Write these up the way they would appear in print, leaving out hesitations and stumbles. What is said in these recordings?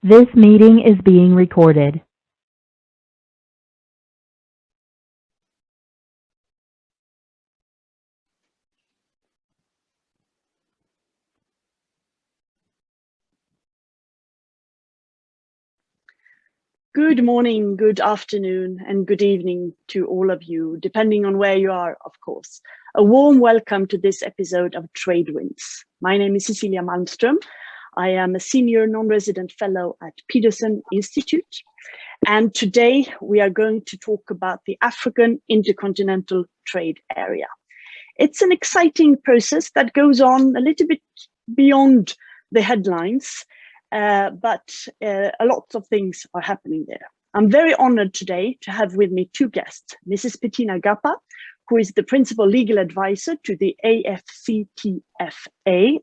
This meeting is being recorded. Good morning, good afternoon, and good evening to all of you, depending on where you are, of course. A warm welcome to this episode of Trade Winds. My name is Cecilia Malmström. I am a senior non-resident fellow at Peterson Institute. And today we are going to talk about the African Intercontinental Trade Area. It's an exciting process that goes on a little bit beyond the headlines. But a lot of things are happening there. I'm very honored today to have with me two guests, Mrs. Pepina Gappah, who is the principal legal advisor to the AfCFTA.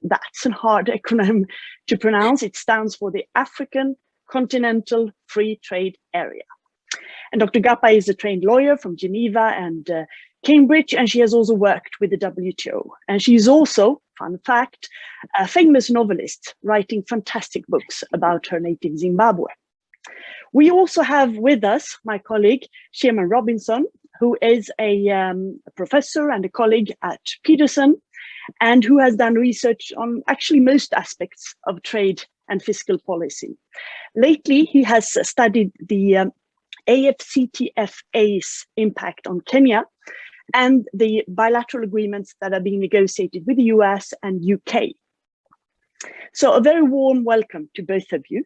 That's a hard acronym to pronounce. It stands for the African Continental Free Trade Area. And Dr. Gappah is a trained lawyer from Geneva and Cambridge, and she has also worked with the WTO. And she's also, fun fact, a famous novelist writing fantastic books about her native Zimbabwe. We also have with us my colleague, Sherman Robinson, who is a professor and a colleague at Peterson, and who has done research on actually most aspects of trade and fiscal policy. Lately, he has studied the AfCFTA's impact on Kenya and the bilateral agreements that are being negotiated with the US and UK. So a very warm welcome to both of you.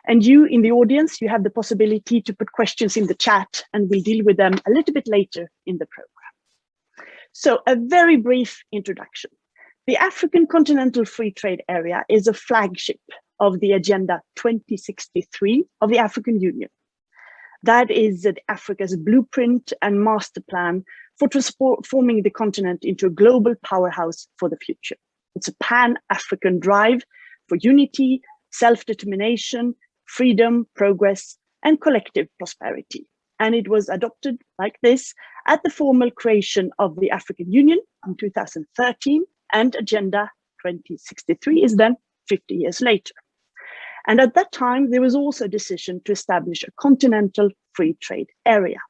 And you in the audience, you have the possibility to put questions in the chat and we'll deal with them a little bit later in the program. So a very brief introduction. The African Continental Free Trade Area is a flagship of the Agenda 2063 of the African Union. That is Africa's blueprint and master plan for transforming the continent into a global powerhouse for the future. It's a pan-African drive for unity, self-determination, freedom, progress, and collective prosperity. And it was adopted like this at the formal creation of the African Union in 2013, and Agenda 2063 is then 50 years later. And at that time, there was also a decision to establish a continental free trade area.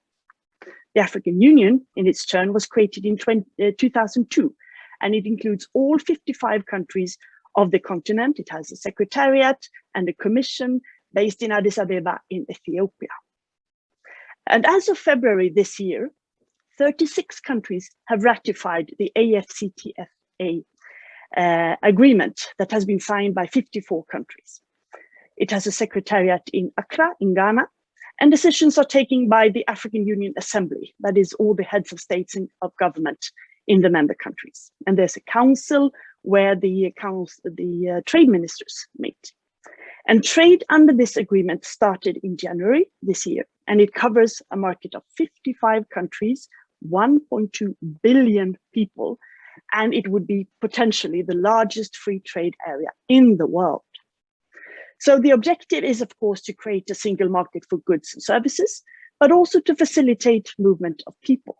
The African Union, in its turn, was created in 2002, and it includes all 55 countries of the continent. It has a secretariat and a commission based in Addis Ababa in Ethiopia. And as of February this year, 36 countries have ratified the AfCFTA agreement that has been signed by 54 countries. It has a secretariat in Accra, in Ghana, and decisions are taken by the African Union Assembly, that is all the heads of states and of government in the member countries. And there's a council where the trade ministers meet. And trade under this agreement started in January this year, and it covers a market of 55 countries, 1.2 billion people, and it would be potentially the largest free trade area in the world. So the objective is, of course, to create a single market for goods and services, but also to facilitate movement of people.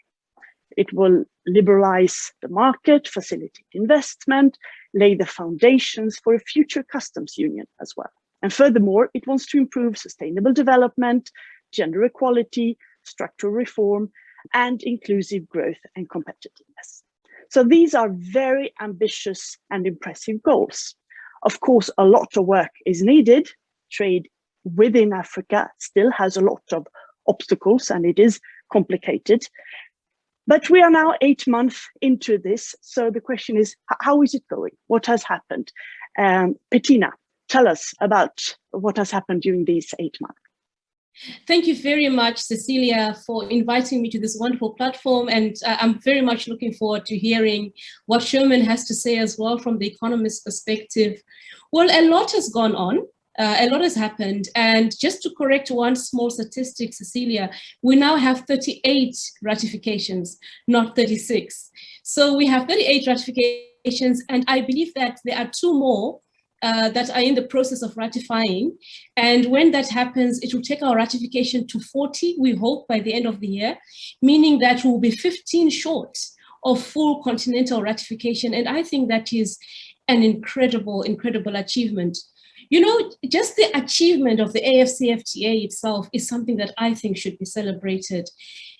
It will liberalize the market, facilitate investment, lay the foundations for a future customs union as well. And furthermore, it wants to improve sustainable development, gender equality, structural reform, and inclusive growth and competitiveness. So these are very ambitious and impressive goals. Of course, a lot of work is needed. Trade within Africa still has a lot of obstacles and it is complicated. But we are now 8 months into this. So the question is, how is it going? What has happened? Pepina, tell us about what has happened during these 8 months. Thank you very much, Cecilia, for inviting me to this wonderful platform. And I'm very much looking forward to hearing what Sherman has to say as well from the economist's perspective. Well, a lot has gone on. A lot has happened. And just to correct one small statistic, Cecilia, we now have 38 ratifications, not 36. So we have 38 ratifications, and I believe that there are 2 more that are in the process of ratifying. And when that happens, it will take our ratification to 40, we hope, by the end of the year, meaning that we'll be 15 short of full continental ratification. And I think that is an incredible, incredible achievement. You know, just the achievement of the AfCFTA itself is something that I think should be celebrated,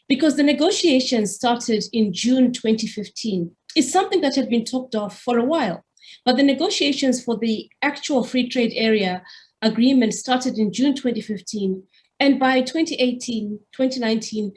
because the negotiations started in June 2015. It's something that had been talked of for a while, but the negotiations for the actual free trade area agreement started in June 2015. And by 2018, 2019,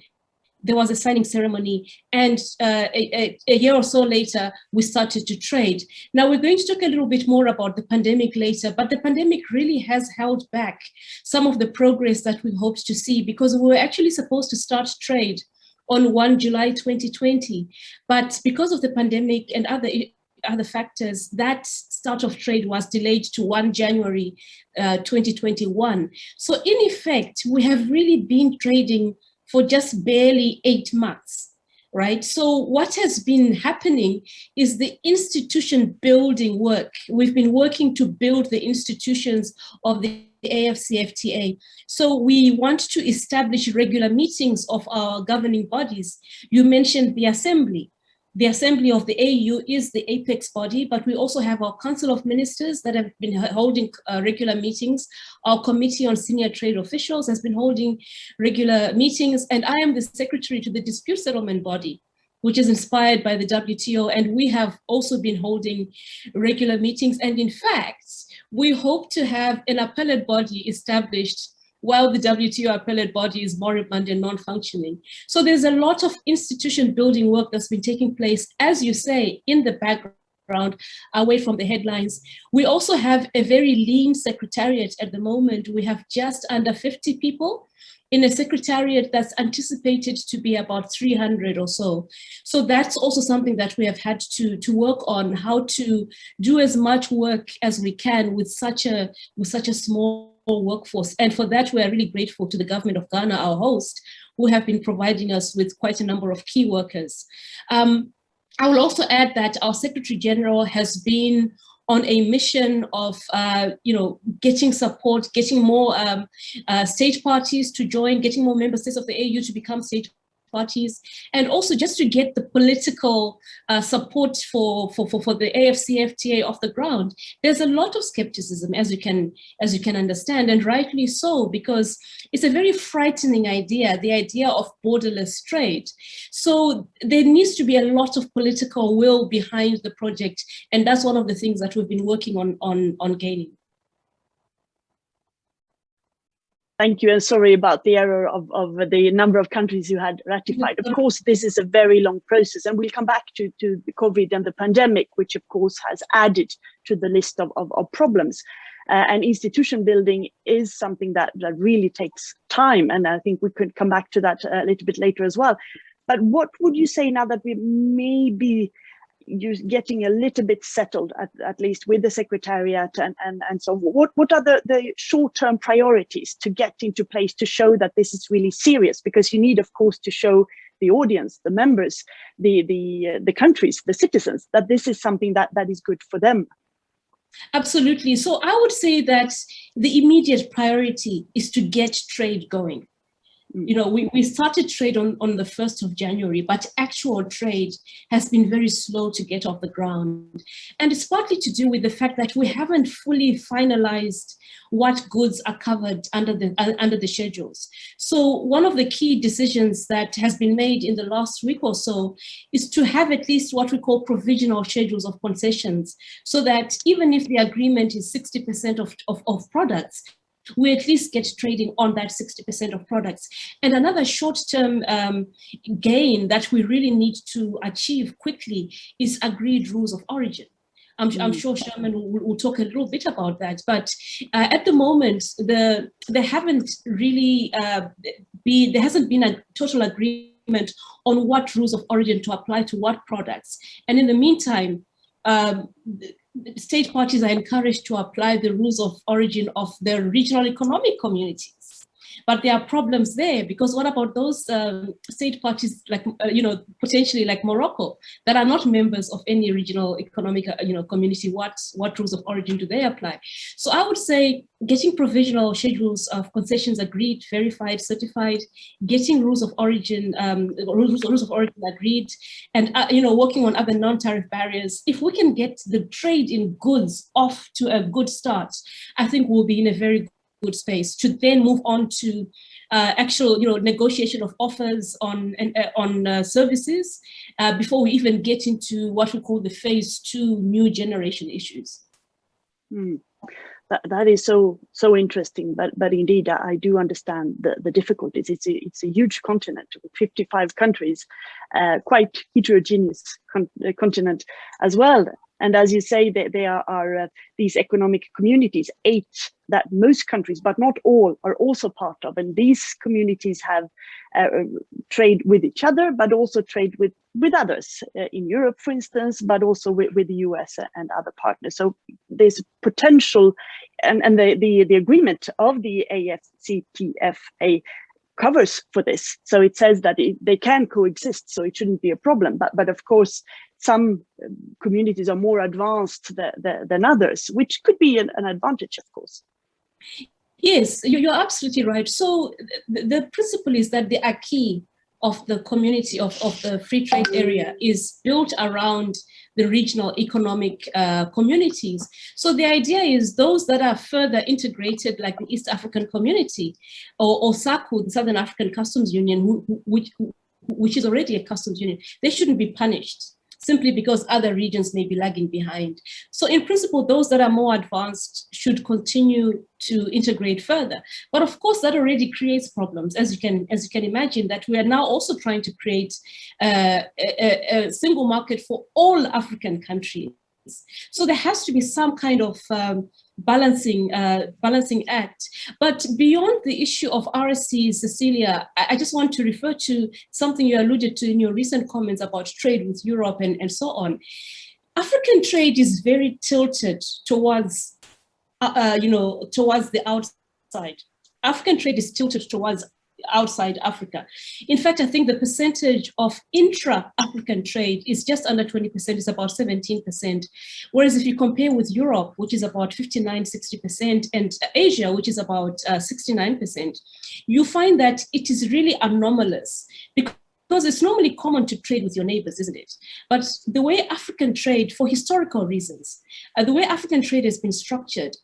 there was a signing ceremony, and a year or so later, we started to trade. Now, we're going to talk a little bit more about the pandemic later, but the pandemic really has held back some of the progress that we hoped to see, because we were actually supposed to start trade on 1 July 2020. But because of the pandemic and other factors, that start of trade was delayed to 1 January 2021. So in effect, we have really been trading for just barely 8 months, right? So what has been happening is the institution building work. We've been working to build the institutions of the AfCFTA. So we want to establish regular meetings of our governing bodies. You mentioned the Assembly. The Assembly of the AU is the apex body, but we also have our Council of Ministers that have been holding regular meetings. Our Committee on Senior Trade Officials has been holding regular meetings, and I am the secretary to the Dispute Settlement Body, which is inspired by the WTO, and we have also been holding regular meetings. And in fact, we hope to have an appellate body established while the WTO appellate body is moribund and non-functioning. So there's a lot of institution building work that's been taking place, as you say, in the background, away from the headlines. We also have a very lean secretariat at the moment. We have just under 50 people in a secretariat that's anticipated to be about 300 or so. So that's also something that we have had to work on, how to do as much work as we can with such a small workforce. And for that, we are really grateful to the government of Ghana, our host, who have been providing us with quite a number of key workers. I will also add that our Secretary General has been on a mission of getting support, getting more state parties to join, getting more member states of the AU to become state parties, and also just to get the political support for the AfCFTA off the ground. There's a lot of skepticism, as you can understand, and rightly so, because it's a very frightening idea, the idea of borderless trade. So there needs to be a lot of political will behind the project, and that's one of the things that we've been working on gaining. Thank you, and sorry about the error of the number of countries who had ratified. Of course, this is a very long process, and we'll come back to the COVID and the pandemic, which of course has added to the list of problems. And institution building is something that really takes time, and I think we could come back to that a little bit later as well. But what would you say now that we may be getting a little bit settled, at least with the Secretariat and so on? What are the short-term priorities to get into place to show that this is really serious? Because you need, of course, to show the audience, the members, the countries, the citizens, that this is something that is good for them. Absolutely. So I would say that the immediate priority is to get trade going. You know, we started trade on the 1st of January, but actual trade has been very slow to get off the ground. And it's partly to do with the fact that we haven't fully finalized what goods are covered under the schedules. So one of the key decisions that has been made in the last week or so is to have at least what we call provisional schedules of concessions, so that even if the agreement is 60% of products, we at least get trading on that 60% of products. And another short-term gain that we really need to achieve quickly is agreed rules of origin. I'm sure Sherman will talk a little bit about that, but at the moment, there hasn't been a total agreement on what rules of origin to apply to what products. And in the meantime, state parties are encouraged to apply the rules of origin of their regional economic communities. But there are problems there, because what about those state parties like, potentially like Morocco, that are not members of any regional economic, community? What rules of origin do they apply? So I would say getting provisional schedules of concessions agreed, verified, certified, getting rules of origin, agreed, and working on other non-tariff barriers. If we can get the trade in goods off to a good start, I think we'll be in a very good space to then move on to actual, negotiation of offers on services before we even get into what we call the phase 2 new generation issues. That is so interesting, but indeed I do understand the difficulties. It's a huge continent with 55 countries, quite heterogeneous continent as well. And as you say, there are these economic communities, 8 that most countries, but not all, are also part of. And these communities have trade with each other, but also trade with others in Europe, for instance, but also with the US and other partners. So there's potential, and the agreement of the AfCFTA covers for this. So it says that they can coexist, so it shouldn't be a problem. But of course, some communities are more advanced than others, which could be an advantage, of course. Yes, you're absolutely right. So the principle is that the acquis of the community of the free trade area is built around the regional economic communities. So the idea is those that are further integrated, like the East African community or SACU, the Southern African Customs Union, which is already a customs union, they shouldn't be punished simply because other regions may be lagging behind. So in principle, those that are more advanced should continue to integrate further. But of course, that already creates problems, as you can imagine, that we are now also trying to create a single market for all African countries. So there has to be some kind of balancing act. But beyond the issue of RSCs, Cecilia, I just want to refer to something you alluded to in your recent comments about trade with Europe and so on. African trade is very tilted towards, towards the outside. African trade is tilted towards outside Africa. In fact, I think the percentage of intra-African trade is just under 20%, it's about 17%. Whereas if you compare with Europe, which is about 59-60%, and Asia, which is about 69%, you find that it is really anomalous, because it's normally common to trade with your neighbors, isn't it? But the way African trade, for historical reasons, the way African trade has been structured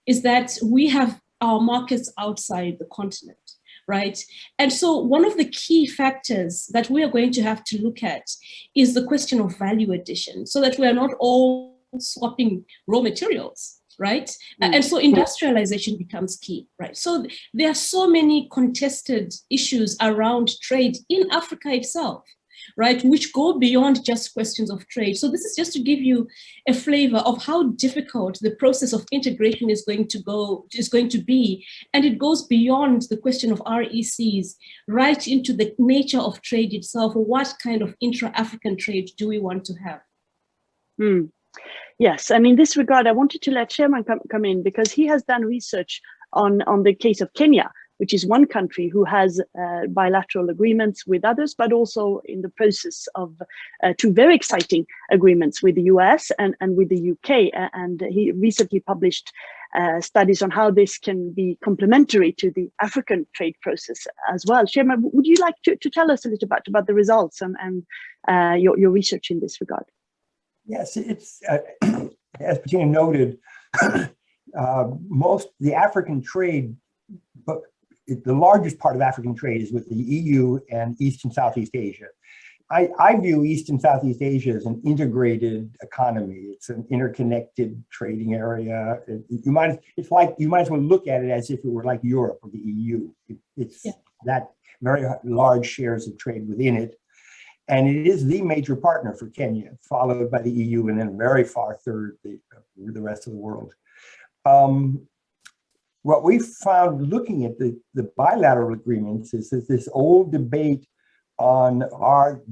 is that we have our markets outside the continent. Right. And so one of the key factors that we are going to have to look at is the question of value addition, so that we are not all swapping raw materials. Right. And so industrialization becomes key. Right. So there are so many contested issues around trade in Africa itself, right, which go beyond just questions of trade. So this is just to give you a flavor of how difficult the process of integration is going to be. And it goes beyond the question of RECs, right into the nature of trade itself. What kind of intra-African trade do we want to have? Yes, and in this regard, I wanted to let Sherman come in, because he has done research on the case of Kenya, which is one country who has bilateral agreements with others, but also in the process of 2 very exciting agreements with the US and with the UK. And he recently published studies on how this can be complementary to the African trade process as well. Sherman, would you like to tell us a little bit about the results and your research in this regard? Yes, it's as Pepina noted, the African trade, but the largest part of African trade is with the EU and East and Southeast Asia. I view East and Southeast Asia as an integrated economy. It's an interconnected trading area. You might as well look at it as if it were like Europe or the EU. It's that very large shares of trade within it. And it is the major partner for Kenya, followed by the EU, and then a very far third, the rest of the world. What we found looking at the bilateral agreements is that this old debate on are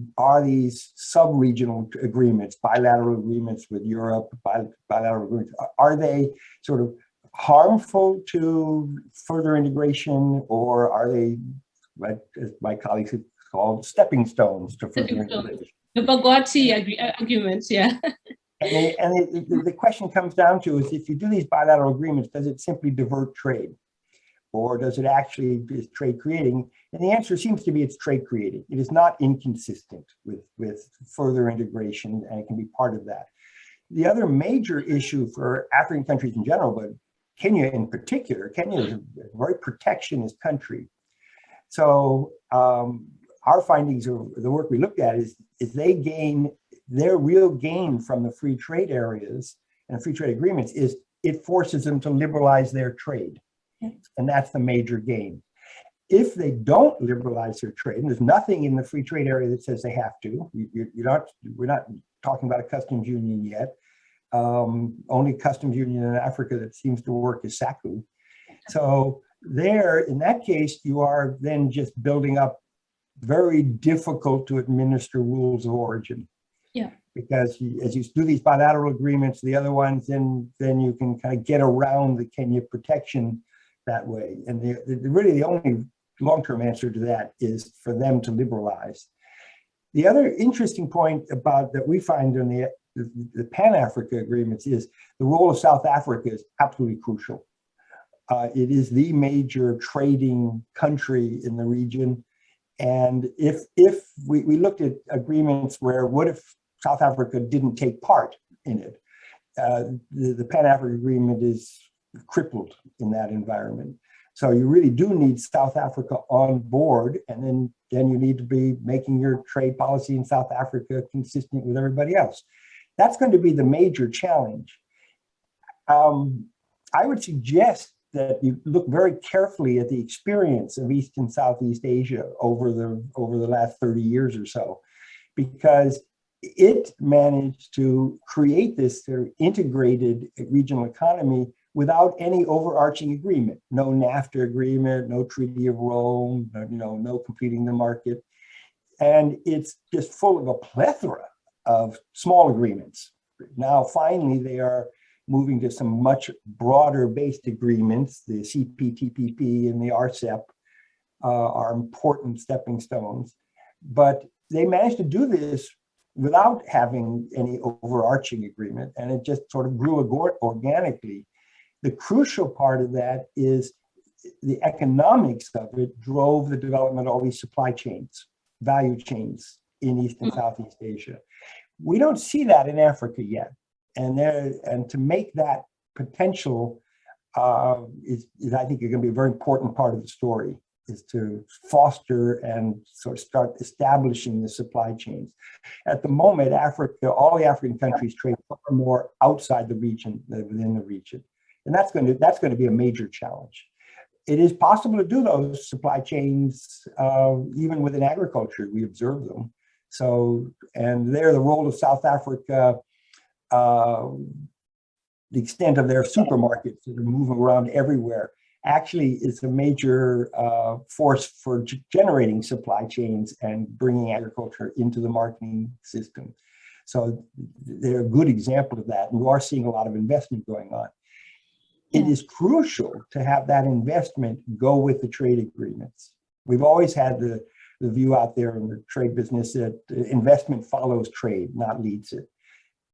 these sub-regional agreements, bilateral agreements with Europe, bilateral agreements, are they sort of harmful to further integration, or are they, as my colleagues have called, stepping stones to further integration? The Bogoti argument, yeah. And the question comes down to is, if you do these bilateral agreements, does it simply divert trade? Or does it actually, is trade creating? And the answer seems to be it's trade creating. It is not inconsistent with further integration, and it can be part of that. The other major issue for African countries in general, but Kenya in particular, Kenya is a very protectionist country. So our findings, or the work we looked at, is they gain, their real gain from the free trade areas and free trade agreements is it forces them to liberalize their trade. And that's the major gain. If they don't liberalize their trade, and there's nothing in the free trade area that says they have to, we're not talking about a customs union yet. Only customs union in Africa that seems to work is SACU. So there, in that case, you are then just building up very difficult to administer rules of origin. Yeah. Because as you do these bilateral agreements, the other ones, then you can kind of get around the Kenya protection that way. And really the only long-term answer to that is for them to liberalize. The other interesting point about that we find in the Pan-Africa agreements is the role of South Africa is absolutely crucial. It is the major trading country in the region. And if we looked at agreements where, what if South Africa didn't take part in it? The Pan-African agreement is crippled in that environment. So you really do need South Africa on board, and then you need to be making your trade policy in South Africa consistent with everybody else. That's going to be the major challenge. I would suggest that you look very carefully at the experience of East and Southeast Asia over the last 30 years or so, because it managed to create this sort of integrated regional economy without any overarching agreement. No NAFTA agreement, no Treaty of Rome, no completing the market. And it's just full of a plethora of small agreements. Now, finally, they are moving to some much broader based agreements. The CPTPP and the RCEP are important stepping stones, but they managed to do this without having any overarching agreement, and it just sort of grew organically. The crucial part of that is the economics of it drove the development of all these supply chains, value chains in East and Southeast Asia. We don't see that in Africa yet. And to make that potential is I think, going to be a very important part of the story, is to foster and sort of start establishing the supply chains. At the moment, Africa, all the African countries trade far more outside the region than within the region. And that's going to be a major challenge. It is possible to do those supply chains even within agriculture. We observe them. So, and there, the role of South Africa, the extent of their supermarkets that are moving around everywhere, actually is a major force for generating supply chains and bringing agriculture into the marketing system. So they're a good example of that. And we are seeing a lot of investment going on. It is crucial to have that investment go with the trade agreements. We've always had the view out there in the trade business that investment follows trade, not leads it.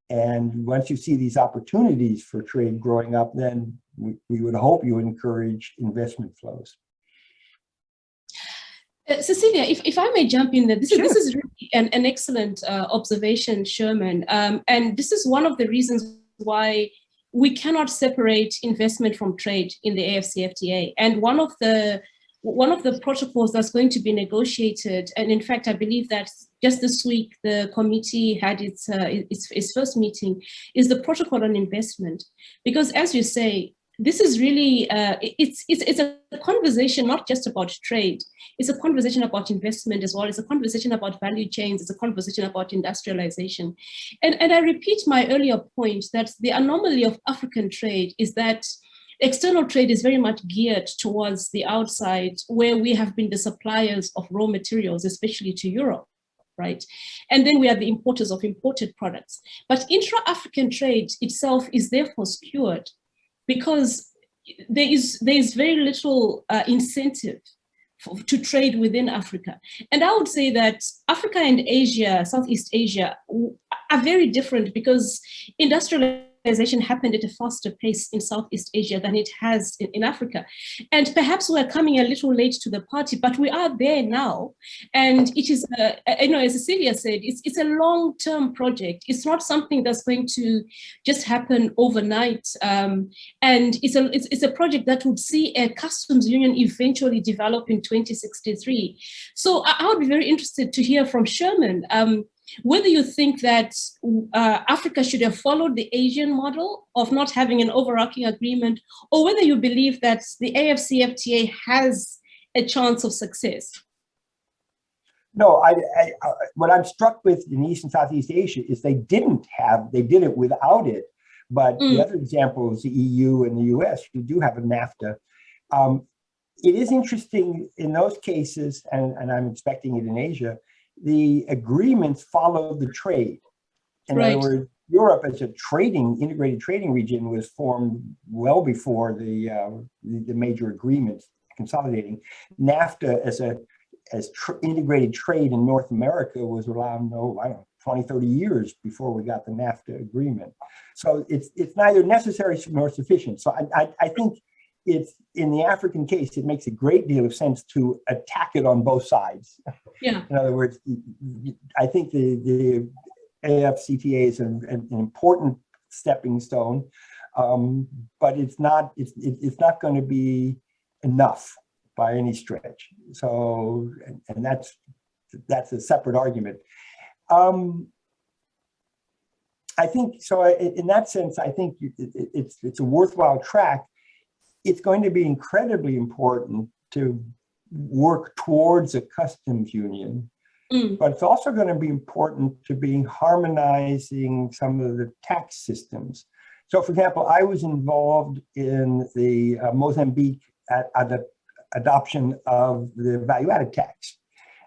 And once you see these opportunities for trade growing up, then we would hope you encourage investment flows. Cecilia, if I may jump in there, this is really an excellent observation, Sherman. And this is one of the reasons why we cannot separate investment from trade in the AfCFTA. And one of the protocols that's going to be negotiated, and in fact, I believe that just this week the committee had its first meeting, is the protocol on investment. Because as you say, this is really it's a conversation not just about trade. It's a conversation about investment as well. It's a conversation about value chains. It's a conversation about industrialization. And I repeat my earlier point that the anomaly of African trade is that external trade is very much geared towards the outside, where we have been the suppliers of raw materials, especially to Europe, right? And then we are the importers of imported products. But intra-African trade itself is therefore skewed, because there is very little incentive to trade within Africa. And I would say that Africa and Asia, Southeast Asia, are very different because industrialization happened at a faster pace in Southeast Asia than it has in Africa. And perhaps we're coming a little late to the party, but we are there now. And it is, as Cecilia said, it's a long-term project. It's not something that's going to just happen overnight. And it's a project that would see a customs union eventually develop in 2063. So I would be very interested to hear from Sherman, whether you think that Africa should have followed the Asian model of not having an overarching agreement, or whether you believe that the AfCFTA has a chance of success. No, what I'm struck with in East and Southeast Asia is they did it without it. But the other example is the EU and the US, who do have a NAFTA. It is interesting in those cases, and I'm expecting it in Asia, the agreements follow the trade. In other words, Europe as a integrated trading region was formed well before the major agreements consolidating. NAFTA as integrated trade in North America was around, 20, 30 years before we got the NAFTA agreement. So it's neither necessary nor sufficient. So I think it's, in the African case, it makes a great deal of sense to attack it on both sides. Yeah. In other words, I think the AfCFTA is an important stepping stone, but it's not going to be enough by any stretch. So, and that's a separate argument. I think so. In that sense, I think it's a worthwhile track. It's going to be incredibly important to work towards a customs union, but it's also going to be important to be harmonizing some of the tax systems. So, for example, I was involved in the Mozambique adoption of the value-added tax.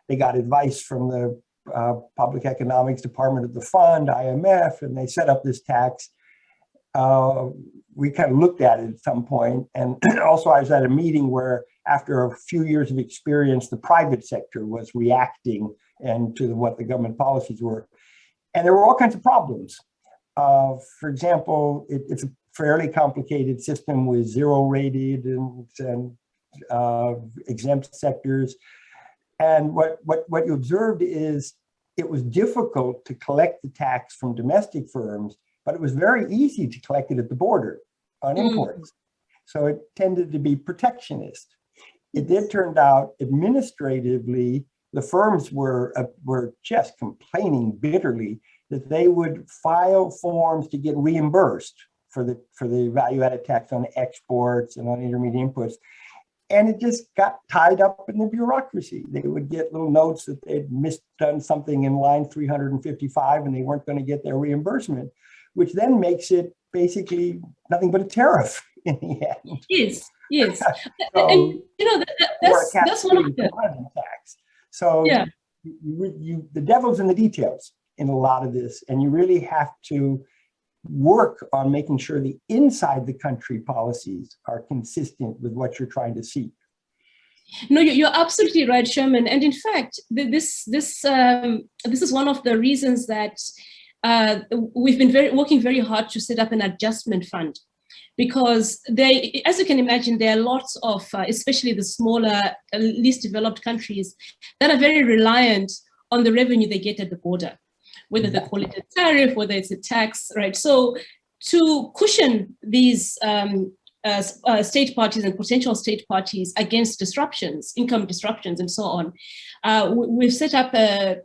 They got advice from the Public Economics Department of the Fund, IMF, and they set up this tax. We kind of looked at it at some point, and also I was at a meeting where, after a few years of experience, the private sector was reacting and to what the government policies were, and there were all kinds of problems. For example, it's a fairly complicated system with zero-rated and exempt sectors, and what you observed is it was difficult to collect the tax from domestic firms, but it was very easy to collect it at the border on imports. So it tended to be protectionist. It then turned out administratively, the firms were just complaining bitterly that they would file forms to get reimbursed for the value-added tax on exports and on intermediate inputs. And it just got tied up in the bureaucracy. They would get little notes that they'd misdone something in line 355 and they weren't going to get their reimbursement, which then makes it basically nothing but a tariff in the end. Yes. So, and that's one of the tax. So yeah. The devil's in the details in a lot of this, and you really have to work on making sure the inside the country policies are consistent with what you're trying to seek. No, you're absolutely right, Sherman. And in fact, this is one of the reasons that we've been working very hard to set up an adjustment fund, because as you can imagine, there are lots of, especially the smaller, least developed countries that are very reliant on the revenue they get at the border, whether they call it a tariff, whether it's a tax, right? So to cushion these state parties and potential state parties against disruptions, income disruptions, and so on, we've set up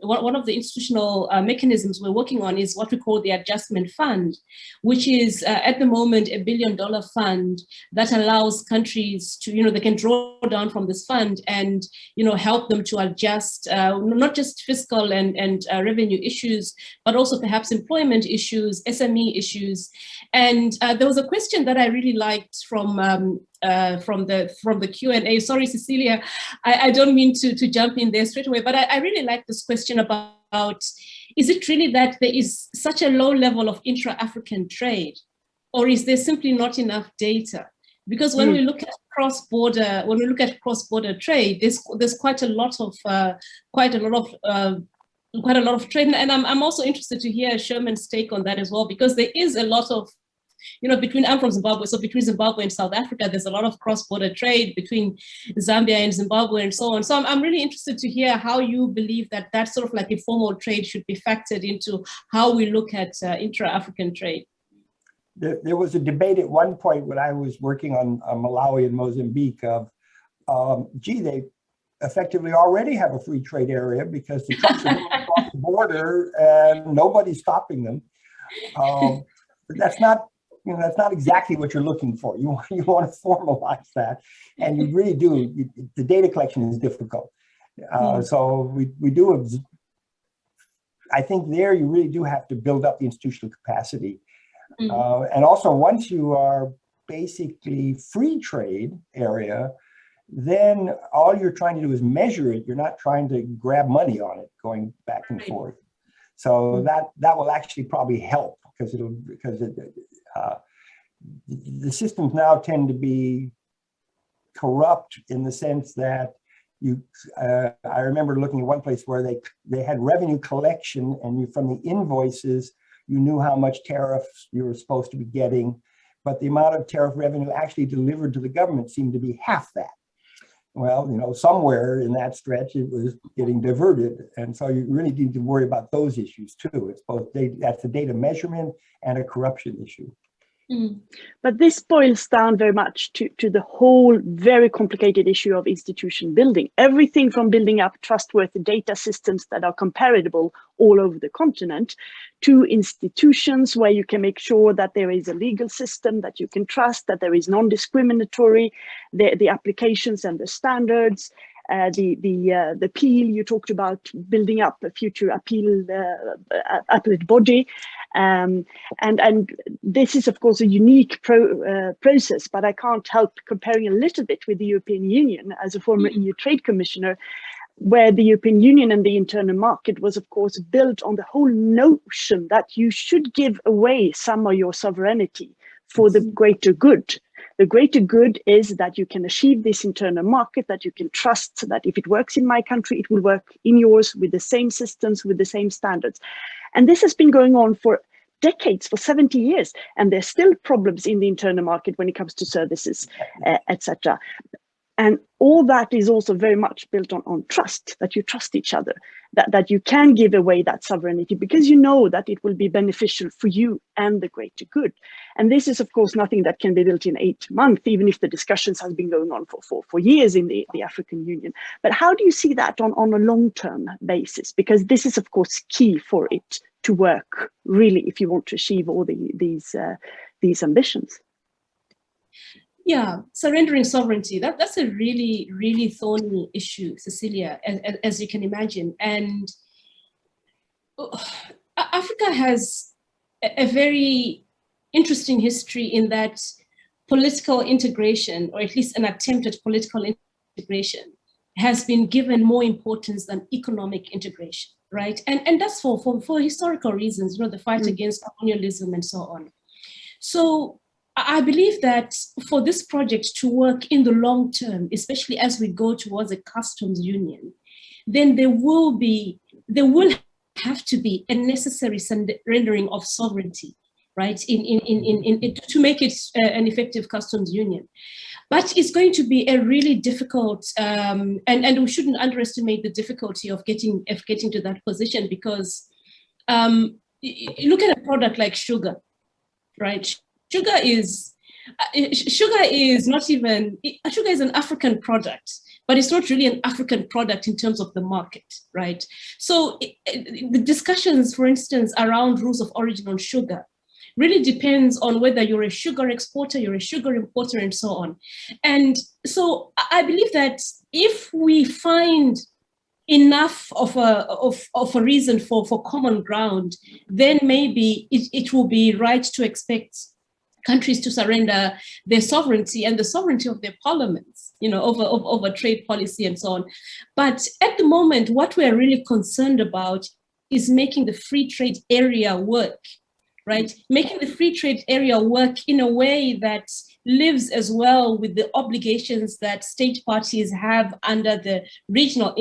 one of the institutional mechanisms we're working on is what we call the adjustment fund, which is at the moment $1 billion fund that allows countries to, they can draw down from this fund and, help them to adjust not just fiscal and revenue issues, but also perhaps employment issues, SME issues. And there was a question that I really liked from the Q&A. Sorry, Cecilia, I don't mean to jump in there straight away, but I really like this question about, is it really that there is such a low level of intra-African trade, or is there simply not enough data Because when we look at cross-border trade, there's quite a lot of trade, and I'm also interested to hear Sherman's take on that as well, because there is a lot of, I'm from Zimbabwe, so between Zimbabwe and South Africa, there's a lot of cross-border trade between Zambia and Zimbabwe and so on. So I'm really interested to hear how you believe that sort of like informal trade should be factored into how we look at intra-African trade. There was a debate at one point when I was working on Malawi and Mozambique of, gee, they effectively already have a free trade area because the trucks are going across the border and nobody's stopping them. But that's not exactly what you're looking for. You want to formalize that, and you really do. The data collection is difficult. So we do. I think there you really do have to build up the institutional capacity. And also, once you are basically free trade area, then all you're trying to do is measure it. You're not trying to grab money on it, going back and forth. So that will actually probably help, because the systems now tend to be corrupt in the sense that I remember looking at one place where they had revenue collection, and from the invoices, you knew how much tariffs you were supposed to be getting, but the amount of tariff revenue actually delivered to the government seemed to be half that. Well, somewhere in that stretch, it was getting diverted. And so you really need to worry about those issues too. It's both that's a data measurement and a corruption issue. But this boils down very much to the whole very complicated issue of institution building. Everything from building up trustworthy data systems that are comparable all over the continent, to institutions where you can make sure that there is a legal system that you can trust, that there is non-discriminatory, the applications and the standards, the PIIE, you talked about building up a future appellate body. And this is, of course, a unique process, but I can't help comparing a little bit with the European Union as a former EU Trade Commissioner, where the European Union and the internal market was, of course, built on the whole notion that you should give away some of your sovereignty for the greater good. The greater good is that you can achieve this internal market, that you can trust that if it works in my country, it will work in yours with the same systems, with the same standards. And this has been going on for decades, for 70 years, and there's still problems in the internal market when it comes to services, etc. And all that is also very much built on trust, that you trust each other, that you can give away that sovereignty because you know that it will be beneficial for you and the greater good. And this is, of course, nothing that can be built in 8 months, even if the discussions have been going on for years in the African Union. But how do you see that on a long-term basis? Because this is, of course, key for it to work, really, if you want to achieve all these ambitions. Yeah, surrendering sovereignty, that's a really, really thorny issue, Cecilia, as you can imagine. And Africa has a very interesting history in that political integration, or at least an attempt at political integration, has been given more importance than economic integration, right? And that's for historical reasons, the fight against colonialism and so on. So I believe that for this project to work in the long term, especially as we go towards a customs union, then there will have to be a necessary surrendering of sovereignty, right, to make it an effective customs union. But it's going to be a really difficult, and we shouldn't underestimate the difficulty of getting to that position, because you look at a product like sugar, right? Sugar is an African product, but it's not really an African product in terms of the market, right? So the discussions, for instance, around rules of origin on sugar really depends on whether you're a sugar exporter, you're a sugar importer, and so on. And so I believe that if we find enough of a reason for common ground, then maybe it will be right to expect countries to surrender their sovereignty and the sovereignty of their parliaments, over trade policy and so on. But at the moment, what we're really concerned about is making the free trade area work, right? Making the free trade area work in a way that lives as well with the obligations that state parties have under the regional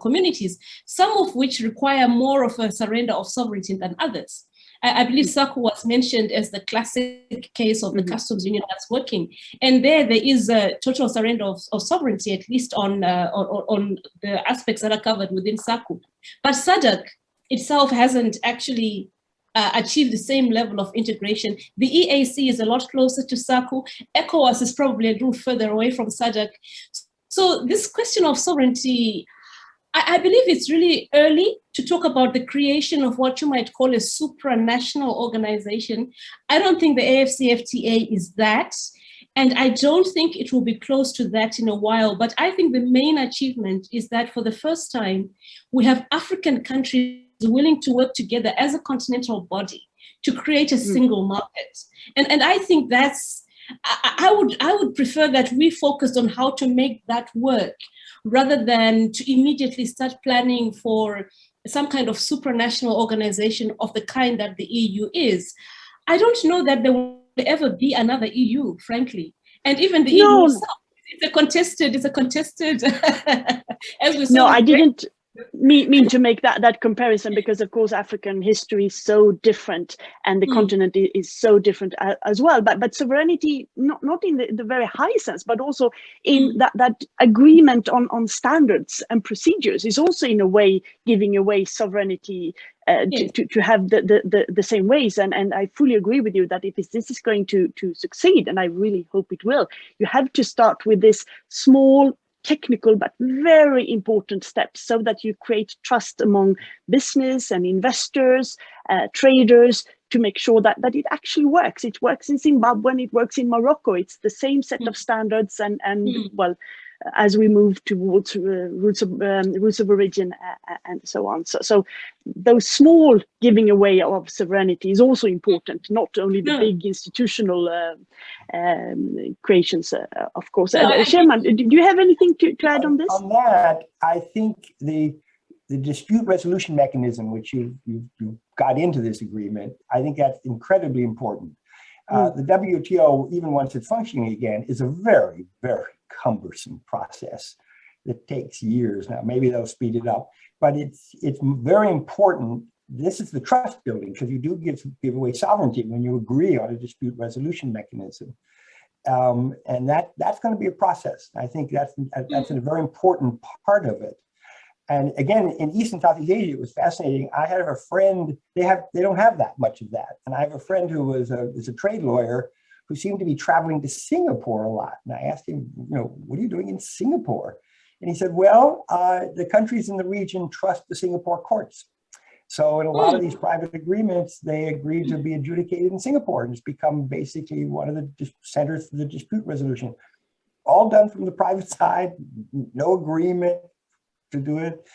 communities, some of which require more of a surrender of sovereignty than others. I believe SACU was mentioned as the classic case of the customs union that's working. And there is a total surrender of sovereignty, at least on the aspects that are covered within SACU. But SADC itself hasn't actually achieved the same level of integration. The EAC is a lot closer to SACU. ECOWAS is probably a little further away from SADC. So this question of sovereignty, I believe it's really early to talk about the creation of what you might call a supranational organization. I don't think the AfCFTA is that, and I don't think it will be close to that in a while. But I think the main achievement is that for the first time, we have African countries willing to work together as a continental body to create a single market. And I think that's, I would prefer that we focused on how to make that work, rather than to immediately start planning for some kind of supranational organization of the kind that the EU is. I don't know that there will ever be another EU, frankly. And even the EU itself, it's a contested, as we saw. No, I didn't mean to make that comparison, because of course African history is so different and the continent is so different as well, but sovereignty, not in the very high sense, but also in that agreement on standards and procedures is also in a way giving away sovereignty to have the same ways. And I fully agree with you that if this is going to succeed, and I really hope it will, you have to start with this small, technical but very important steps, so that you create trust among business and investors, traders, to make sure that it actually works. It works in Zimbabwe and it works in Morocco. It's the same set of standards, and well, as we move towards rules of origin and so on. So those small giving away of sovereignty is also important, not only the big institutional creations, of course. Sherman, do you have anything to add on this? On that, I think the dispute resolution mechanism, which you got into this agreement, I think that's incredibly important. The WTO, even once it's functioning again, is a very, very cumbersome process that takes years. Now, maybe they'll speed it up, but it's very important. This is the trust building, because you do give away sovereignty when you agree on a dispute resolution mechanism. And that's going to be a process. I think that's a very important part of it. And again, in East and Southeast Asia, it was fascinating. I have a friend, they don't have that much of that. And I have a friend who is a trade lawyer who seemed to be traveling to Singapore a lot. And I asked him, what are you doing in Singapore? And he said, well, the countries in the region trust the Singapore courts. So in a lot of these private agreements, they agree to be adjudicated in Singapore, and it's become basically one of the centers for the dispute resolution. All done from the private side, no agreement to do it.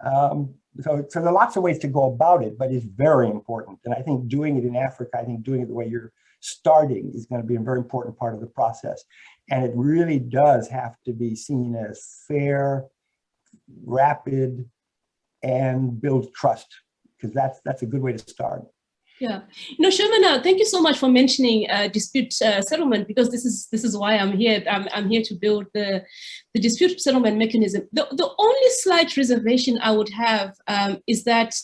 So there are lots of ways to go about it, but it's very important. And I think doing it in Africa, I think doing it the way you're starting is going to be a very important part of the process. And it really does have to be seen as fair, rapid, and build trust, because that's a good way to start. Yeah, Sherman, thank you so much for mentioning dispute settlement, because this is why I'm here. I'm here to build the dispute settlement mechanism. The only slight reservation I would have is that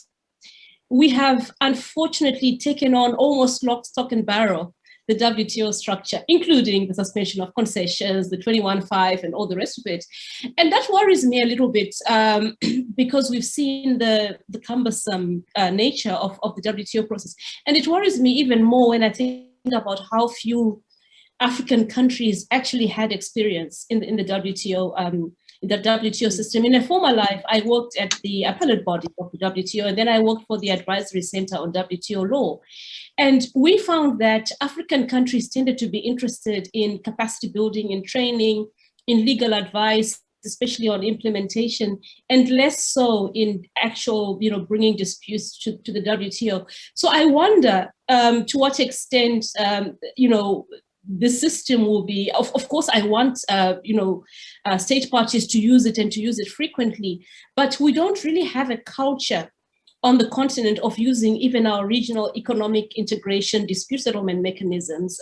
we have unfortunately taken on almost lock, stock and barrel the WTO structure, including the suspension of concessions, the 21.5 and all the rest of it. And that worries me a little bit because we've seen the cumbersome nature of the WTO process. And it worries me even more when I think about how few African countries actually had experience in the WTO system. In a former life, I worked at the appellate body of the WTO, and then I worked for the Advisory Center on WTO law. And we found that African countries tended to be interested in capacity building and training, in legal advice, especially on implementation, and less so in actual, bringing disputes to the WTO. So I wonder to what extent, the system will be, of course, I want, state parties to use it and to use it frequently, but we don't really have a culture on the continent of using even our regional economic integration dispute settlement mechanisms.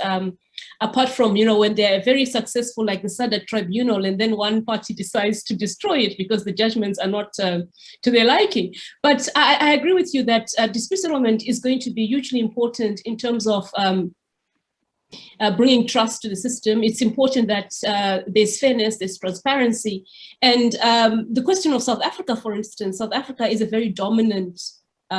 Apart from, when they're very successful, like the SADC tribunal, and then one party decides to destroy it because the judgments are not to their liking. But I agree with you that dispute settlement is going to be hugely important in terms of bringing trust to the system. It's important that there's fairness, there's transparency. And the question of South Africa, for instance, South Africa is a very dominant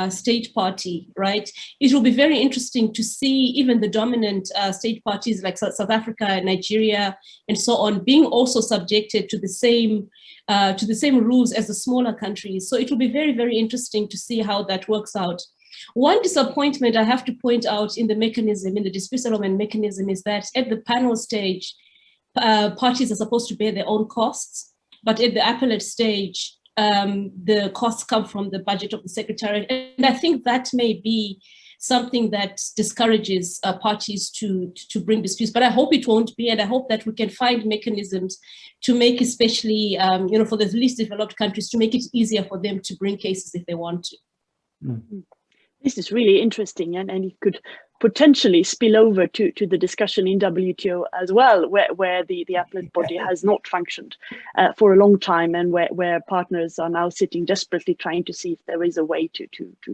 state party, right? It will be very interesting to see even the dominant state parties like South Africa, Nigeria, and so on, being also subjected to the same rules as the smaller countries. So it will be very, very interesting to see how that works out. One disappointment I have to point out in the mechanism, in the dispute settlement mechanism, is that at the panel stage, parties are supposed to bear their own costs, but at the appellate stage, the costs come from the budget of the Secretariat. And I think that may be something that discourages parties to bring disputes, but I hope it won't be, and I hope that we can find mechanisms to make, especially for the least developed countries, to make it easier for them to bring cases if they want to. Mm-hmm. This is really interesting, and it could potentially spill over to the discussion in WTO as well, where the appellate body has not functioned for a long time, and where partners are now sitting desperately trying to see if there is a way to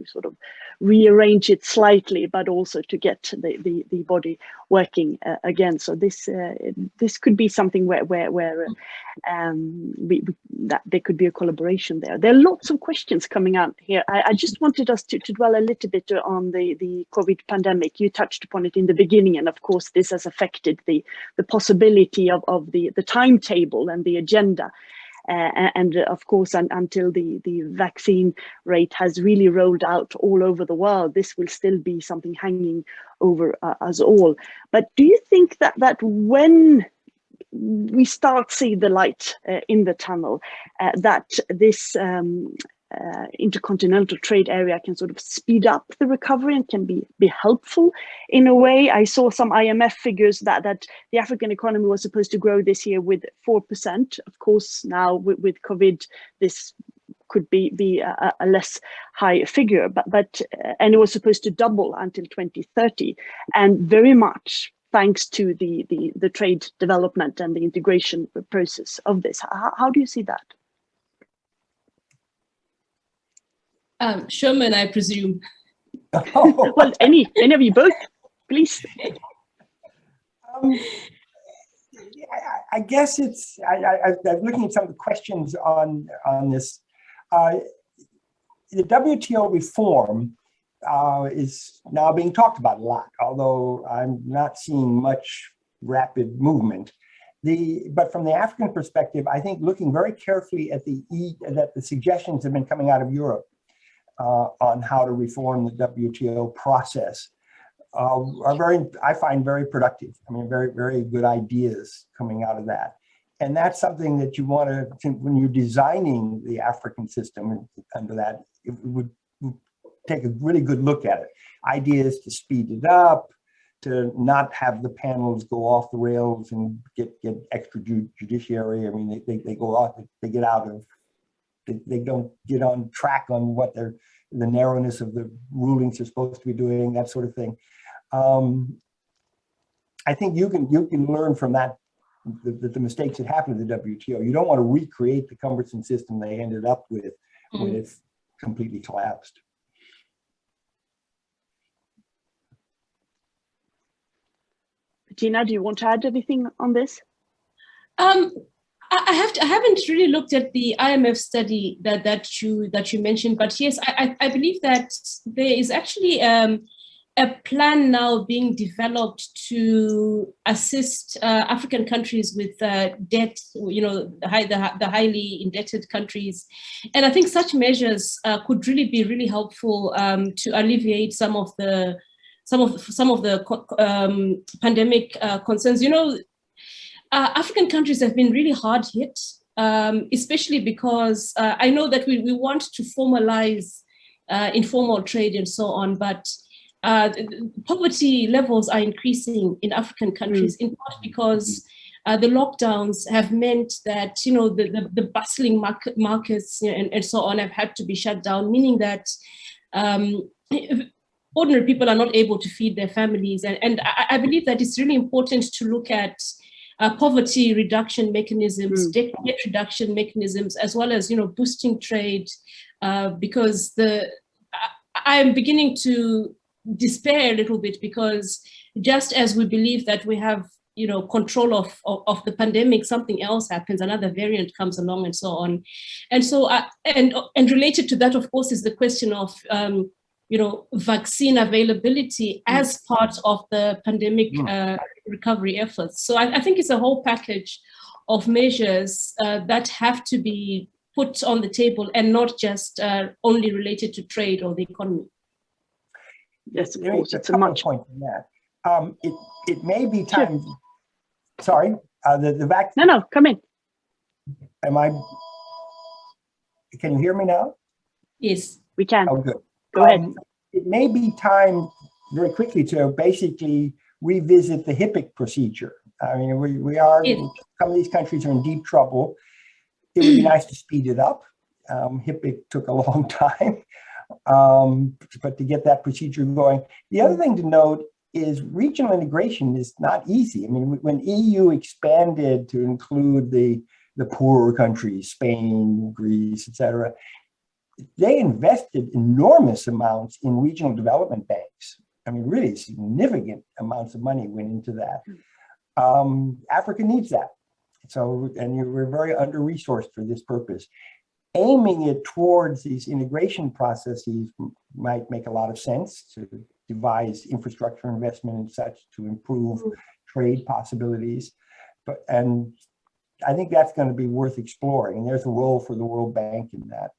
sort of rearrange it slightly, but also to get the body working again. So this could be something where there could be a collaboration there. There are lots of questions coming out here. I just wanted us to dwell a little bit on the COVID pandemic. You touched upon it in the beginning, and of course this has affected the possibility of the timetable and the agenda. And of course, until the vaccine rate has really rolled out all over the world, this will still be something hanging over us all. But do you think that when we start to see the light in the tunnel, that this intercontinental trade area can sort of speed up the recovery and can be helpful in a way? I saw some IMF figures that the African economy was supposed to grow this year with 4%. Of course, now with COVID, this could be a less high figure, and it was supposed to double until 2030, and very much thanks to the trade development and the integration process of this. How do you see that? Sherman, I presume. Well, any of you both, please. I guess it's, I'm looking at some of the questions on this. The WTO reform is now being talked about a lot, although I'm not seeing much rapid movement. But from the African perspective, I think looking very carefully at the suggestions have been coming out of Europe on how to reform the WTO process I find very productive. I mean, very, very good ideas coming out of that. And that's something that you want to, when you're designing the African system under that, it would take a really good look at it. Ideas to speed it up, to not have the panels go off the rails and get extrajudiciary. I mean, they go off, they get out of, they don't get on track on what the narrowness of the rulings are supposed to be doing, that sort of thing. I think you can learn from that, the mistakes that happened to the WTO. You don't want to recreate the cumbersome system they ended up with when it's completely collapsed. Pepina, do you want to add anything on this? I haven't really looked at the IMF study that you mentioned, but yes, I believe that there is actually a plan now being developed to assist African countries with debt, the highly indebted countries, and I think such measures could really be really helpful to alleviate some of the pandemic concerns. African countries have been really hard hit, especially because I know that we want to formalize informal trade and so on, but poverty levels are increasing in African countries, in part because the lockdowns have meant that the bustling markets and so on have had to be shut down, meaning that ordinary people are not able to feed their families. And I believe that it's really important to look at poverty reduction mechanisms, debt reduction mechanisms, as well as, boosting trade, because I am beginning to despair a little bit, because just as we believe that we have, control of the pandemic, something else happens, another variant comes along, and so on. And so, and related to that, of course, is the question of, vaccine availability as part of the pandemic recovery efforts. So I think it's a whole package of measures that have to be put on the table, and not just only related to trade or the economy. Yes, of course, it's a much point on that. It may be time. Sure. Sorry, the vaccine. No, come in. Can you hear me now? Yes, we can. Oh, good. Go ahead. It may be time very quickly to basically revisit the HIPC procedure. I mean, we are, some of these countries are in deep trouble. It would be nice to speed it up. HIPC took a long time, but to get that procedure going. The other thing to note is regional integration is not easy. I mean, when EU expanded to include the poorer countries, Spain, Greece, etc., they invested enormous amounts in regional development banks. I mean, really significant amounts of money went into that. Africa needs that. So, and we're very under-resourced for this purpose. Aiming it towards these integration processes might make a lot of sense, to devise infrastructure investment and such to improve trade possibilities. And I think that's going to be worth exploring. And there's a role for the World Bank in that,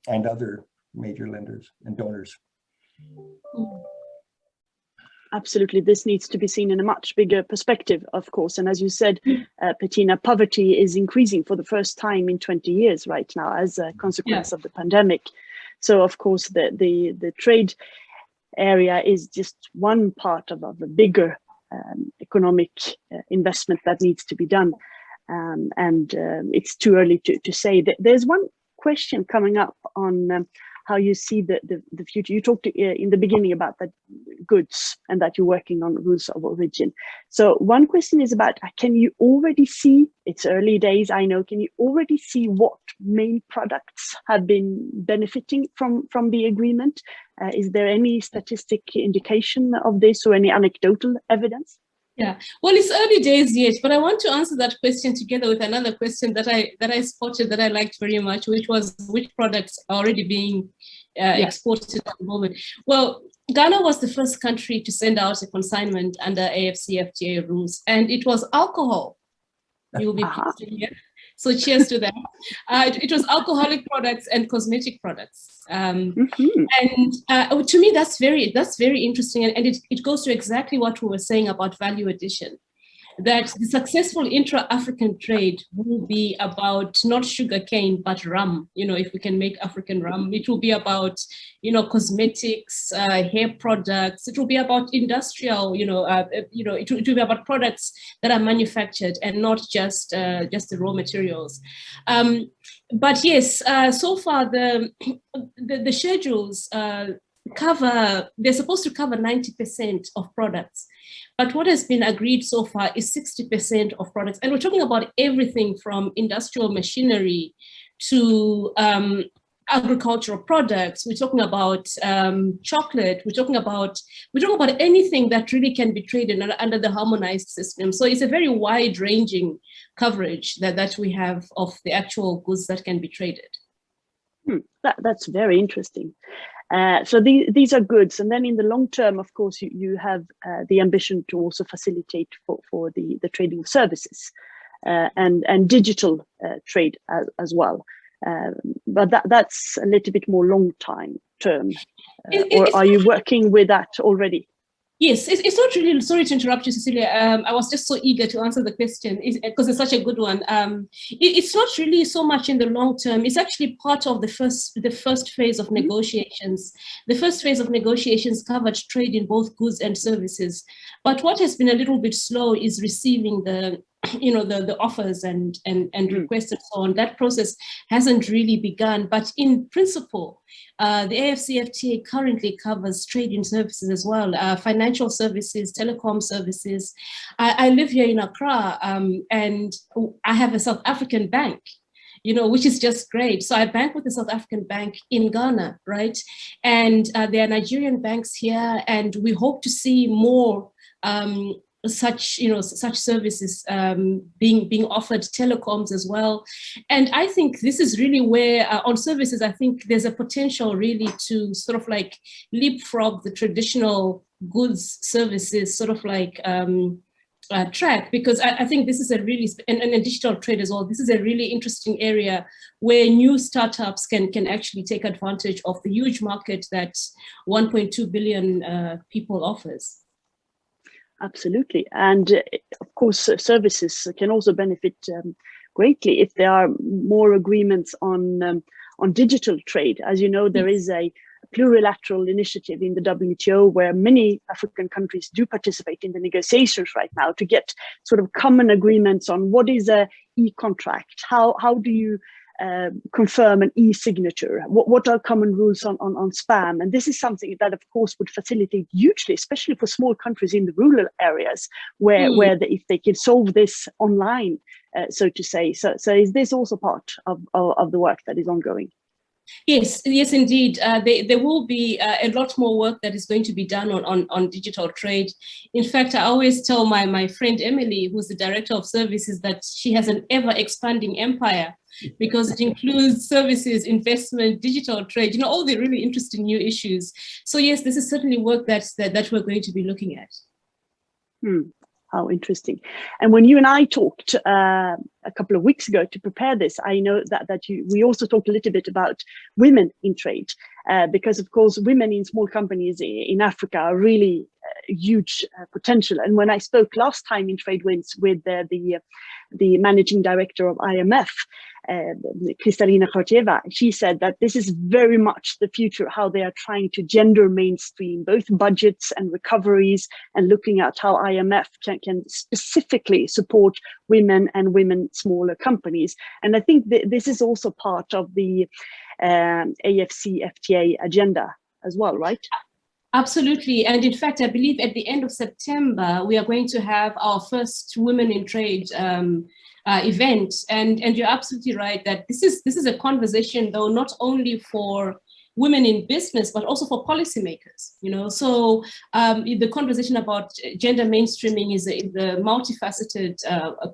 and other major lenders and donors. Absolutely, this needs to be seen in a much bigger perspective, of course. And as you said, Pepina, poverty is increasing for the first time in 20 years right now as a consequence of the pandemic. So, of course, the trade area is just one part of a bigger economic investment that needs to be done. And it's too early to say. There's one question coming up on how you see the future. You talked in the beginning about the goods and that you're working on rules of origin. So one question is about, can you already see, it's early days, I know, can you already see what main products have been benefiting from the agreement? Is there any statistic indication of this or any anecdotal evidence? Yeah, well, it's early days yet, but I want to answer that question together with another question that I spotted that I liked very much, which was which products are already being exported at the moment. Well, Ghana was the first country to send out a consignment under AfCFTA rules, and it was alcohol. You'll be pleased to hear. So cheers to that. It was alcoholic products and cosmetic products. And to me, that's very interesting. And it goes to exactly what we were saying about value addition, that the successful intra-African trade will be about not sugarcane, but rum. If we can make African rum, it will be about, cosmetics, hair products. It will be about industrial, it will be about products that are manufactured and not just the raw materials. But yes, so far the schedules they're supposed to cover 90% of products. But what has been agreed so far is 60% of products. And we're talking about everything from industrial machinery to agricultural products. We're talking about chocolate. We're talking about anything that really can be traded under the harmonized system. So it's a very wide-ranging coverage that we have of the actual goods that can be traded. That's very interesting. So these are goods, and then in the long term, of course, you have the ambition to also facilitate for the trading of services and digital trade as well. But that's a little bit more long term. Or are you working with that already? Yes, it's not really, sorry to interrupt you, Cecilia. I was just so eager to answer the question because it's such a good one. It's not really so much in the long term. It's actually part of the first phase of negotiations. The first phase of negotiations covered trade in both goods and services. But what has been a little bit slow is receiving the the offers and requests and so on. That process hasn't really begun, but in principle, the AfCFTA currently covers trading services as well, financial services, telecom services. I live here in Accra, and I have a South African bank, which is just great. So I bank with a South African bank in Ghana, right? And there are Nigerian banks here, and we hope to see more such services being offered, telecoms as well. And I think this is really where on services, I think there's a potential really to sort of like leapfrog the traditional goods services sort of like track, because I think this is a really, and a digital trade as well, this is a really interesting area where new startups can actually take advantage of the huge market that 1.2 billion people offers. Absolutely. And of course, services can also benefit greatly if there are more agreements on digital trade. As you know, there is a plurilateral initiative in the WTO where many African countries do participate in the negotiations right now to get sort of common agreements on what is a e-contract, how do you confirm an e-signature, what are common rules on spam. And this is something that of course would facilitate hugely, especially for small countries in the rural areas where if they can solve this online, so to say. So is this also part of the work that is ongoing? Yes, indeed. There will be a lot more work that is going to be done on digital trade. In fact, I always tell my friend Emily, who's the director of services, that she has an ever expanding empire, because it includes services, investment, digital trade, all the really interesting new issues. So yes, this is certainly work that we're going to be looking at. How interesting. And when you and I talked a couple of weeks ago to prepare this, I know that we also talked a little bit about women in trade, because of course women in small companies in Africa are really huge potential. And when I spoke last time in Trade Winds with the managing director of IMF, Kristalina Georgieva, she said that this is very much the future, how they are trying to gender mainstream both budgets and recoveries, and looking at how IMF can specifically support women and women smaller companies. And I think this is also part of the AfCFTA agenda as well, right? Absolutely. And in fact, I believe at the end of September, we are going to have our first Women in Trade event. And you're absolutely right that this is a conversation, though, not only for women in business, but also for policymakers, So the conversation about gender mainstreaming is a multifaceted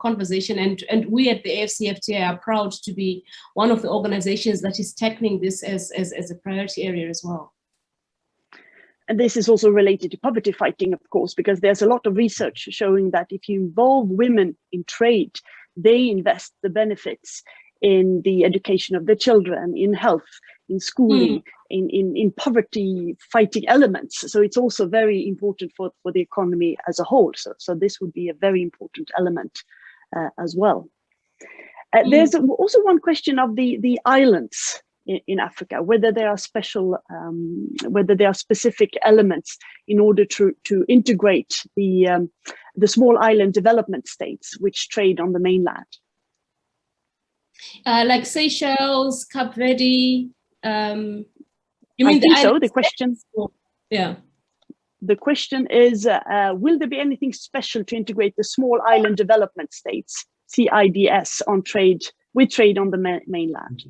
conversation. And we at the AfCFTA are proud to be one of the organizations that is tackling this as a priority area as well. And this is also related to poverty fighting, of course, because there's a lot of research showing that if you involve women in trade, they invest the benefits in the education of their children, in health, in schooling, in poverty fighting elements. So it's also very important for the economy as a whole. So this would be a very important element as well. There's also one question of the islands in Africa, whether there are specific elements in order to integrate the small island development states which trade on the mainland. Like Seychelles, Cape Verde. You I mean think so. The question, yeah. The question is, will there be anything special to integrate the small island development states, CIDS, on trade on the mainland?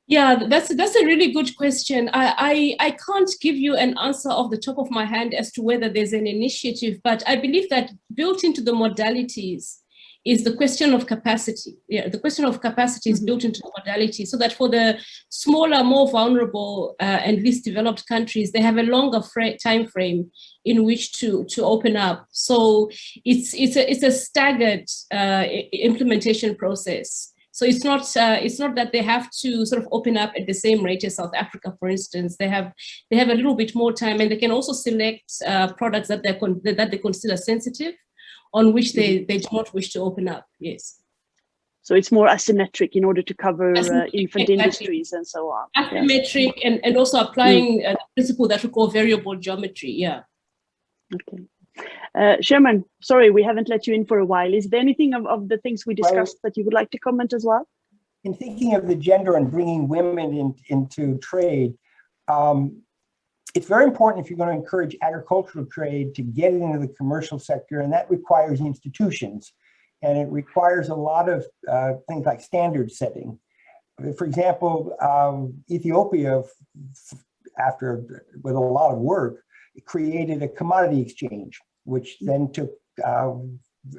Yeah, that's a really good question. I can't give you an answer off the top of my hand as to whether there's an initiative, but I believe that built into the modalities is the question of capacity. Yeah, the question of capacity is built into the modality, so that for the smaller, more vulnerable and least developed countries, they have a longer time frame in which to open up. So it's a staggered implementation process. So it's not that they have to sort of open up at the same rate as South Africa, for instance. They have a little bit more time, and they can also select products that they consider sensitive, on which they do not wish to open up. Yes. So it's more asymmetric in order to cover infant industries and so on. Asymmetric, yes. and also applying the principle that we call variable geometry. Yeah. Okay. Sherman, sorry, we haven't let you in for a while. Is there anything of the things we discussed that you would like to comment as well? In thinking of the gender and bringing women into trade, it's very important if you're going to encourage agricultural trade to get it into the commercial sector, and that requires institutions. And it requires a lot of things like standard setting. For example, Ethiopia, with a lot of work, created a commodity exchange, which then took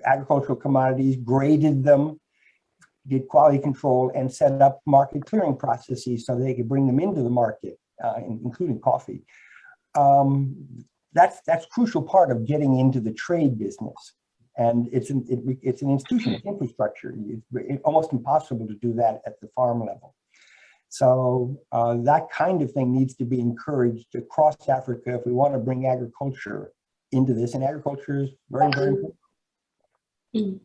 agricultural commodities, graded them, did quality control, and set up market clearing processes so they could bring them into the market, including coffee. That's a crucial part of getting into the trade business. And it's an institution, it's infrastructure. It's almost impossible to do that at the farm level. So that kind of thing needs to be encouraged across Africa if we want to bring agriculture into this. And agriculture is very, very important.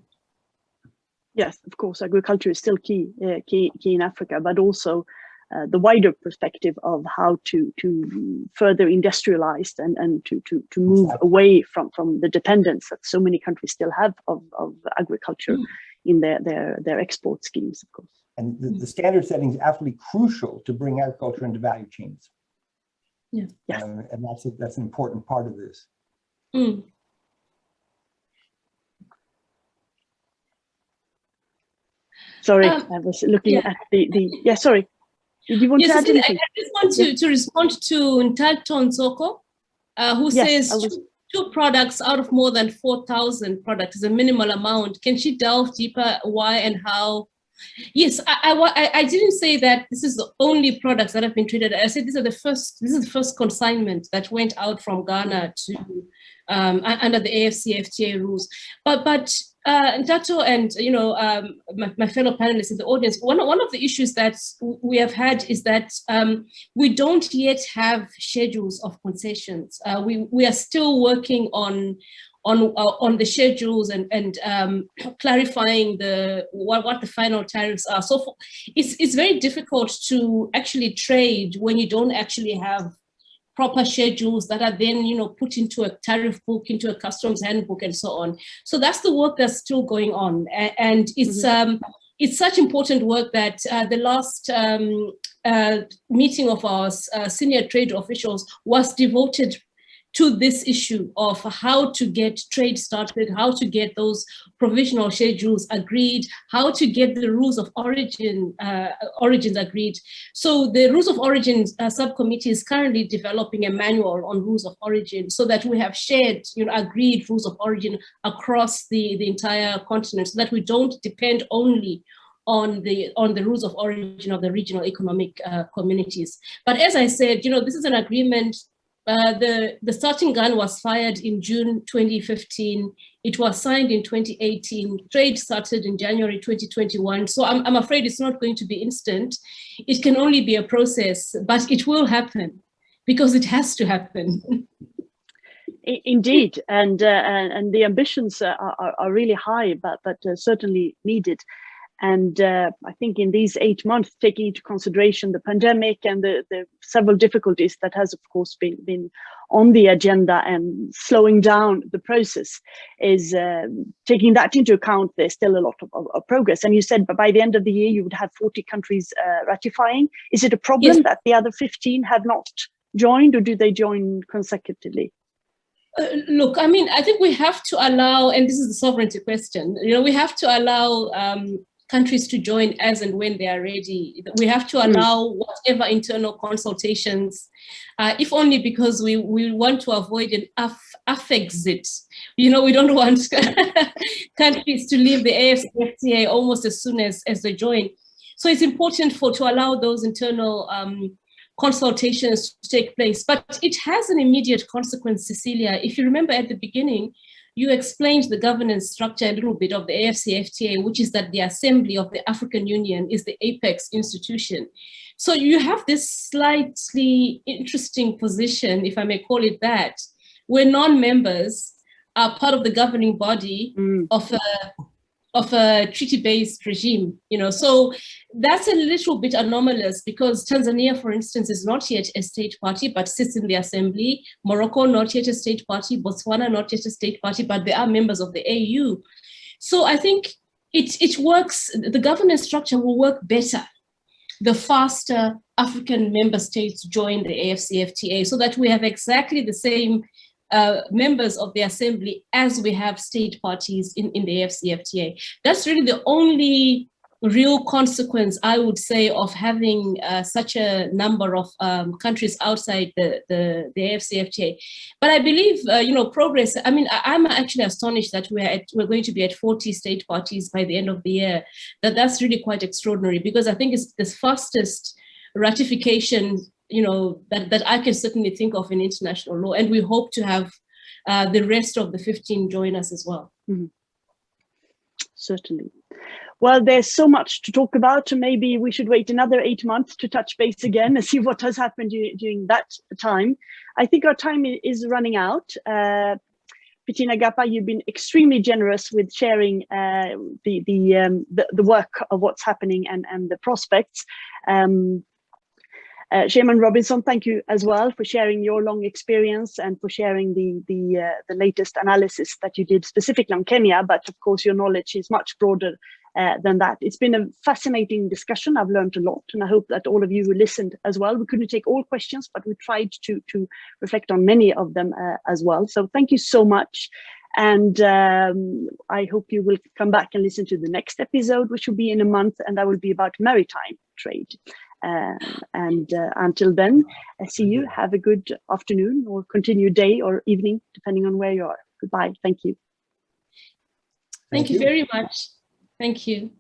Yes, of course, agriculture is still key in Africa, but also the wider perspective of how to further industrialize and to move away from the dependence that so many countries still have of agriculture in their export schemes, of course. And the standard setting is absolutely crucial to bring agriculture into value chains. Yeah. And that's an important part of this. Sorry, I was looking at the sorry. Did you want to add anything? I just want to respond to Ntato Nzoko, who says two products out of more than 4,000 products is a minimal amount. Can she delve deeper why and how? Yes, I didn't say that this is the only products that have been traded. I said this is the first consignment that went out from Ghana to under the AfCFTA rules. But Ntato and my fellow panelists in the audience, one of the issues that we have had is that we don't yet have schedules of concessions. We are still working on the schedules and clarifying what the final tariffs are. So it's very difficult to actually trade when you don't actually have proper schedules that are then put into a tariff book, into a customs handbook, and so on. So that's the work that's still going on, and it's such important work that the last meeting of our senior trade officials was devoted to this issue of how to get trade started, how to get those provisional schedules agreed, how to get the rules of origins agreed. So the rules of origin subcommittee is currently developing a manual on rules of origin so that we have shared, agreed rules of origin across the entire continent, so that we don't depend only on the rules of origin of the regional economic communities. But as I said, this is an agreement. The starting gun was fired in June 2015. It was signed in 2018. Trade started in January 2021. So I'm afraid it's not going to be instant. It can only be a process, but it will happen because it has to happen. Indeed, and the ambitions are really high, but certainly needed. And I think in these 8 months, taking into consideration the pandemic and the several difficulties that has, of course, been on the agenda and slowing down the process, is taking that into account, there's still a lot of progress. And you said by the end of the year, you would have 40 countries ratifying. Is it a problem that the other 15 have not joined, or do they join consecutively? Look, I mean, I think we have to allow, and this is the sovereignty question, we have to allow countries to join as and when they are ready. We have to allow whatever internal consultations, if only because we want to avoid an AfExit. We don't want countries to leave the AfCFTA almost as soon as they join. So it's important to allow those internal consultations to take place. But it has an immediate consequence, Cecilia. If you remember at the beginning, you explained the governance structure a little bit of the AfCFTA, which is that the Assembly of the African Union is the apex institution. So you have this slightly interesting position, if I may call it that, where non-members are part of the governing body of of a treaty-based regime, you know, so that's a little bit anomalous because Tanzania, for instance, is not yet a state party, but sits in the assembly. Morocco, not yet a state party. Botswana, not yet a state party, but they are members of the AU. So I think it works, the governance structure will work better the faster African member states join the AfCFTA, so that we have exactly the same members of the assembly as we have state parties in the AfCFTA. That's really the only real consequence, I would say, of having such a number of countries outside the AfCFTA. But I believe, you know, progress. I mean, I'm actually astonished that we're going to be at 40 state parties by the end of the year. That's really quite extraordinary, because I think it's the fastest ratification, you know, that I can certainly think of in international law. And we hope to have the rest of the 15 join us as well. Mm-hmm. Certainly. Well, there's so much to talk about. Maybe we should wait another 8 months to touch base again and see what has happened during that time. I think our time is running out. Pepina Gappah, you've been extremely generous with sharing the work of what's happening and the prospects. Sherman Robinson, thank you as well for sharing your long experience and for sharing the latest analysis that you did specifically on Kenya. But of course, your knowledge is much broader than that. It's been a fascinating discussion. I've learned a lot, and I hope that all of you who listened as well. We couldn't take all questions, but we tried to reflect on many of them as well. So thank you so much. And I hope you will come back and listen to the next episode, which will be in a month, and that will be about maritime trade. Until then, I see you. Have a good afternoon or continued day or evening, depending on where you are. Goodbye. Thank you. Thank you very much. Thank you.